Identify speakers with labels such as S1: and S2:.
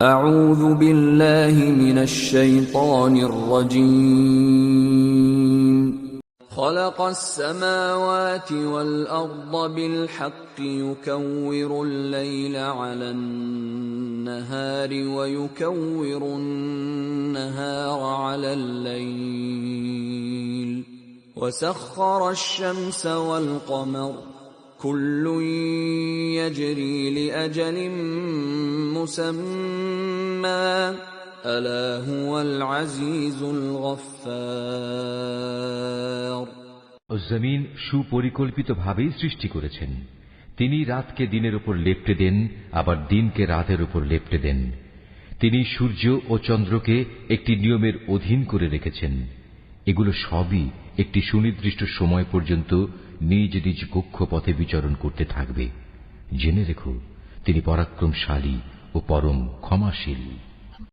S1: أعوذ بالله من الشيطان الرجيم خلق السماوات والأرض بالحق يكور الليل على النهار ويكور النهار على الليل وسخر الشمس والقمر كل يجري لأجل مسمى ألا هو العزيز الغفار
S2: জমিন সুপরিকল্পিতভাবেই সৃষ্টি করেছেন। তিনি রাতকে দিনের উপর লেপ্টে দেন, আবার দিনকে রাতের উপর লেপ্টে দেন। তিনি সূর্য ও চন্দ্রকে একটি নিয়মের অধীন করে রেখেছেন। এগুলো সবই একটি সুনির্দিষ্ট সময় পর্যন্ত নিজ নিজ কক্ষপথে বিচরণ করতে থাকবে। জেনে রেখো, তিনি পরাক্রমশালী ও পরম ক্ষমাশীল।